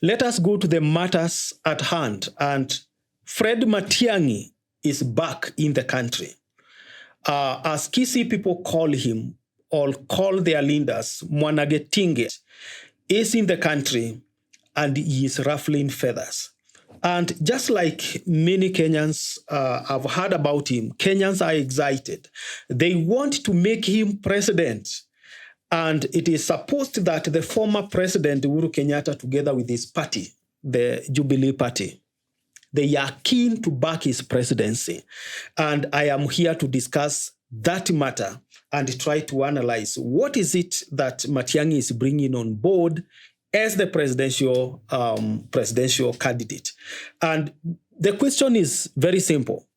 let us go to the matters at hand. And Fred Matiangi is back in the country. As Kisii people call him, or call their leaders, Mwanagetinge, is in the country and he is ruffling feathers. And just like many Kenyans have heard about him, Kenyans are excited. They want to make him president. And it is supposed that the former president, Uhuru Kenyatta, together with his party, the Jubilee Party, they are keen to back his presidency. And I am here to discuss that matter and try to analyze what is it that Matiang'i is bringing on board as the presidential candidate. And the question is very simple.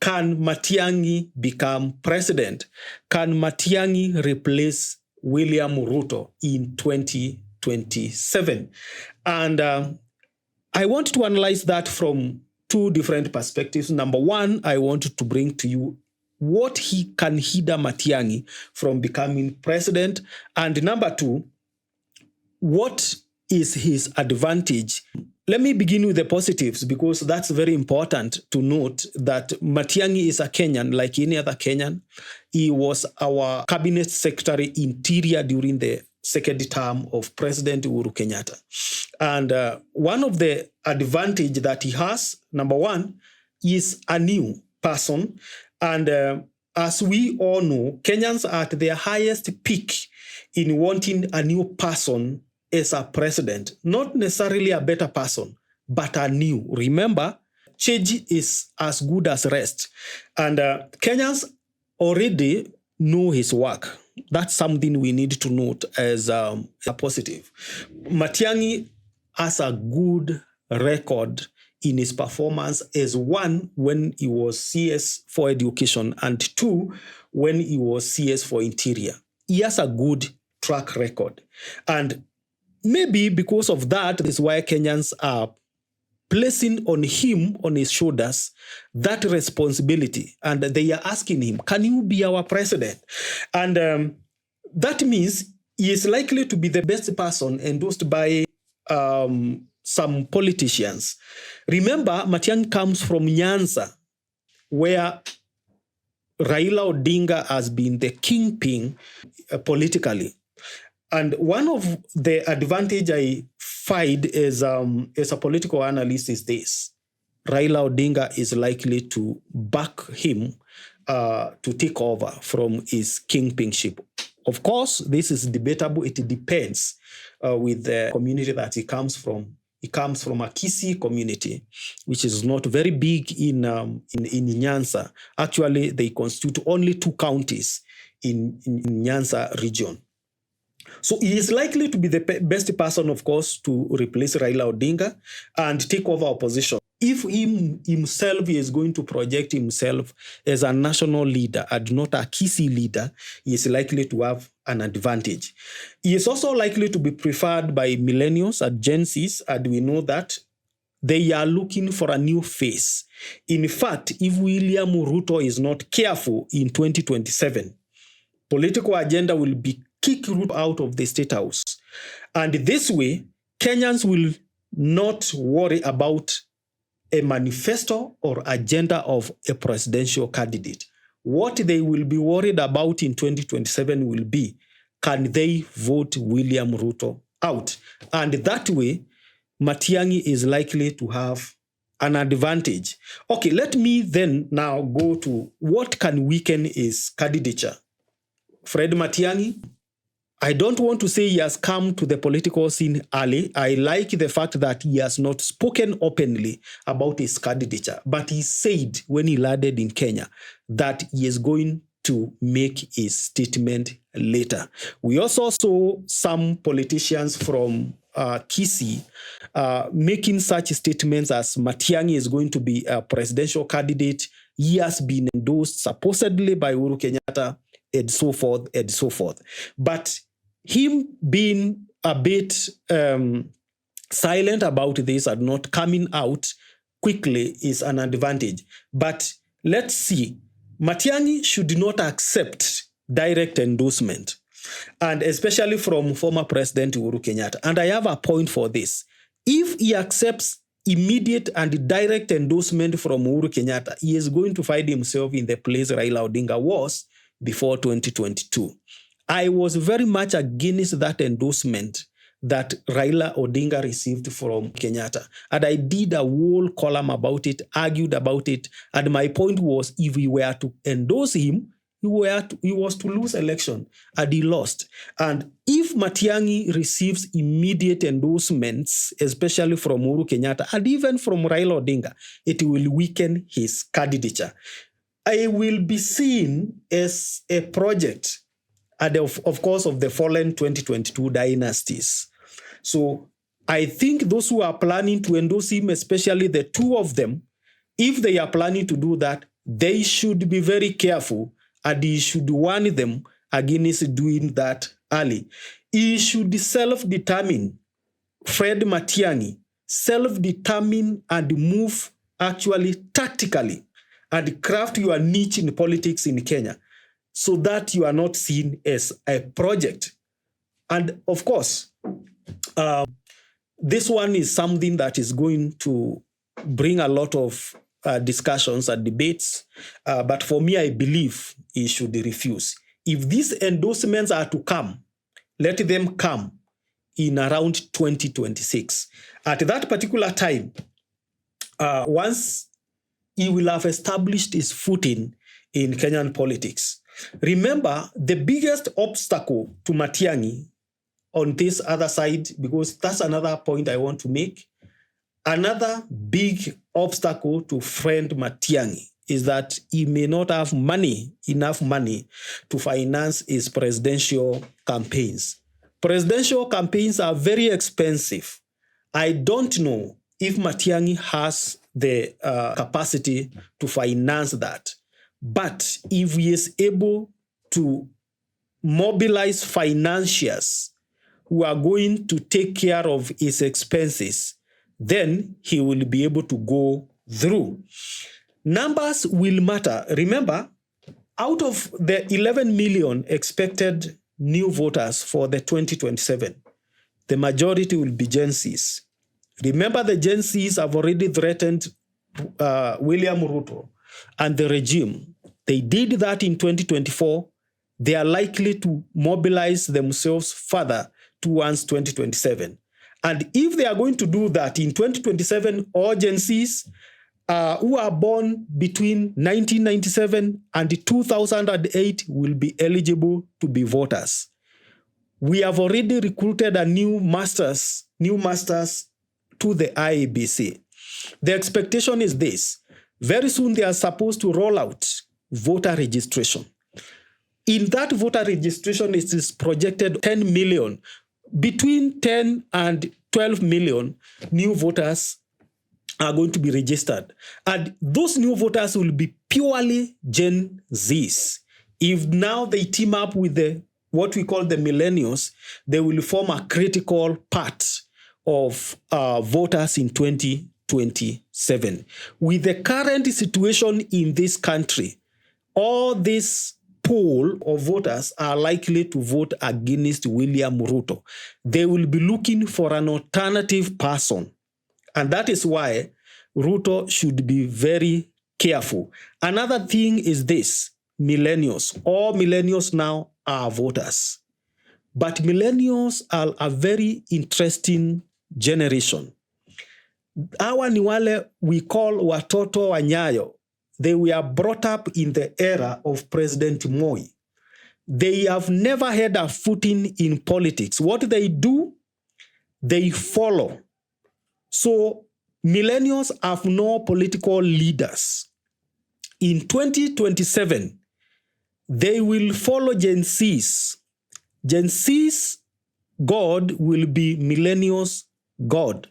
Can Matiang'i become president? Can Matiang'i replace William Ruto in 2027? And I want to analyze that from two different perspectives. Number one, I want to bring to you what can hinder Matiang'i from becoming president. And number two, what is his advantage? Let me begin with the positives, because that's very important to note that Matiang'i is a Kenyan like any other Kenyan. He was our cabinet secretary interior during the second term of President Uhuru Kenyatta. And one of the advantage that he has, number one, is a new person. And as we all know, Kenyans are at their highest peak in wanting a new person as a president. Not necessarily a better person, but a new. Remember, change is as good as rest. And Kenyans already know his work. That's something we need to note as a positive. Matiang'i has a good record in his performance as one, when he was CS for education, and two, when he was CS for interior. He has a good track record. And maybe because of that is why Kenyans are placing on him, on his shoulders, that responsibility. And they are asking him, can you be our president? And that means he is likely to be the best person endorsed by some politicians. Remember, Matiang'i comes from Nyanza, where Raila Odinga has been the kingpin politically. And one of the advantage I find as a political analyst is this. Raila Odinga is likely to back him to take over from his kingpinship. Of course, this is debatable. It depends with the community that he comes from. He comes from a Kisii community, which is not very big in Nyanza. Actually, they constitute only 2 counties in Nyanza region. So he is likely to be the best person, of course, to replace Raila Odinga and take over opposition. If himself is going to project himself as a national leader and not a Kisii leader, he is likely to have an advantage. He is also likely to be preferred by millennials and Gen Zs, and we know that they are looking for a new face. In fact, if William Ruto is not careful in 2027, political agenda will be kick Ruto out of the State House. And this way, Kenyans will not worry about a manifesto or agenda of a presidential candidate. What they will be worried about in 2027 will be, can they vote William Ruto out? And that way, Matiang'i is likely to have an advantage. Okay, let me then now go to what can weaken his candidature. Fred Matiang'i, I don't want to say he has come to the political scene early. I like the fact that he has not spoken openly about his candidature, but he said when he landed in Kenya that he is going to make his statement later. We also saw some politicians from Kisii making such statements as Matiang'i is going to be a presidential candidate. He has been endorsed supposedly by Uhuru Kenyatta, and so forth, and so forth. But him being a bit silent about this and not coming out quickly is an advantage. But let's see. Matiang'i should not accept direct endorsement, and especially from former President Uhuru Kenyatta. And I have a point for this. If he accepts immediate and direct endorsement from Uhuru Kenyatta, he is going to find himself in the place Raila Odinga was before 2022. I was very much against that endorsement that Raila Odinga received from Kenyatta. And I did a whole column about it, argued about it. And my point was, if we were to endorse him, he was to lose election, and he lost. And if Matiang'i receives immediate endorsements, especially from Uhuru Kenyatta and even from Raila Odinga, it will weaken his candidature. I will be seen as a project, and of course, of the fallen 2022 dynasties. So I think those who are planning to endorse him, especially the two of them, if they are planning to do that, they should be very careful, and he should warn them against doing that early. He should self-determine, Fred Matiangi, self-determine and move actually tactically and craft your niche in politics in Kenya so that you are not seen as a project. And of course, this one is something that is going to bring a lot of discussions and debates. But for me, I believe he should refuse. If these endorsements are to come, let them come in around 2026. At that particular time, once he will have established his footing in Kenyan politics. Remember, the biggest obstacle to Matiang'i on this other side, because that's another point I want to make, another big obstacle to Fred Matiang'i is that he may not have enough money to finance his presidential campaigns. Presidential campaigns are very expensive. I don't know if Matiang'i has the capacity to finance that. But if he is able to mobilize financiers who are going to take care of his expenses, then he will be able to go through. Numbers will matter. Remember, out of the 11 million expected new voters for the 2027, the majority will be Gen Zs. Remember, the Gen Zs have already threatened William Ruto and the regime. They did that in 2024. They are likely to mobilize themselves further towards 2027. And if they are going to do that in 2027, all Gen Zs who are born between 1997 and 2008 will be eligible to be voters. We have already recruited a new masters to the IEBC. The expectation is this. Very soon they are supposed to roll out voter registration. In that voter registration, it is projected 10 million, between 10 and 12 million new voters are going to be registered. And those new voters will be purely Gen Zs. If now they team up with what we call the millennials, they will form a critical part of voters in 2027. With the current situation in this country, all this pool of voters are likely to vote against William Ruto. They will be looking for an alternative person. And that is why Ruto should be very careful. Another thing is this, millennials. All millennials now are voters. But millennials are a very interesting generation. Hawa ni wale we call watoto wa Nyayo. They were brought up in the era of President Moi. They have never had a footing in politics. What they do, they follow. So millennials have no political leaders. In 2027, they will follow Gen Zs. Gen Zs' God will be millennials' God.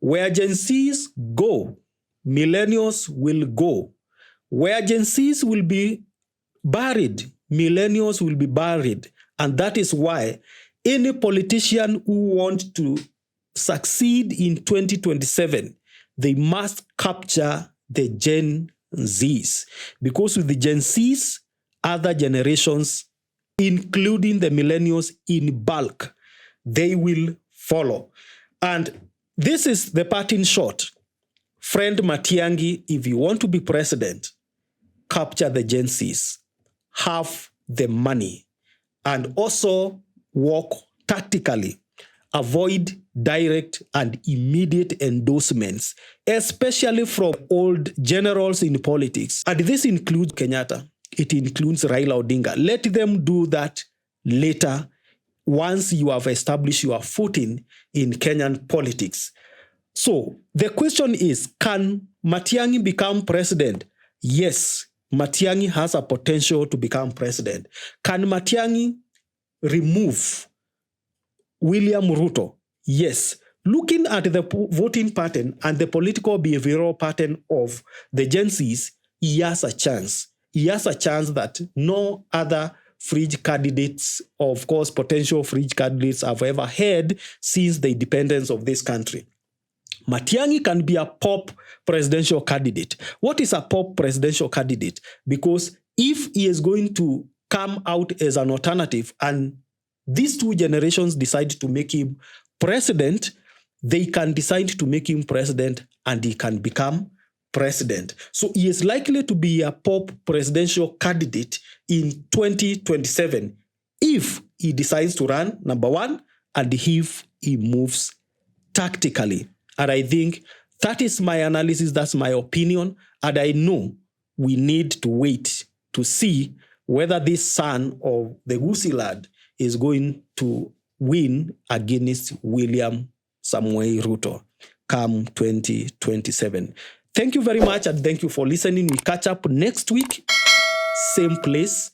Where Gen Zs go, millennials will go. Where Gen Zs will be buried, millennials will be buried. And that is why any politician who wants to succeed in 2027, they must capture the Gen Zs. Because with the Gen Zs, other generations, including the millennials in bulk, they will follow. And this is the part in short. Fred Matiangi, if you want to be president, capture the Gen Zs, have the money, and also work tactically. Avoid direct and immediate endorsements, especially from old generals in politics. And this includes Kenyatta. It includes Raila Odinga. Let them do that later, once you have established your footing in Kenyan politics. So the question is, can Matiang'i become president? Yes, Matiang'i has a potential to become president. Can Matiang'i remove William Ruto? Yes. Looking at the voting pattern and the political behavioral pattern of the Gen Zs, he has a chance. He has a chance that no other fringe candidates, of course, potential fringe candidates have ever had since the independence of this country. Matiang'i can be a pop presidential candidate. What is a pop presidential candidate? Because if he is going to come out as an alternative and these two generations decide to make him president, they can decide to make him president and he can become president. So he is likely to be a pop presidential candidate in 2027 if he decides to run, number one, and if he moves tactically. And I think that is my analysis, that's my opinion, and I know we need to wait to see whether this son of the Gusii lad is going to win against William Samoei Ruto come 2027. Thank you very much, and thank you for listening. We catch up next week, same place,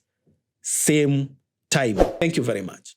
same time. Thank you very much.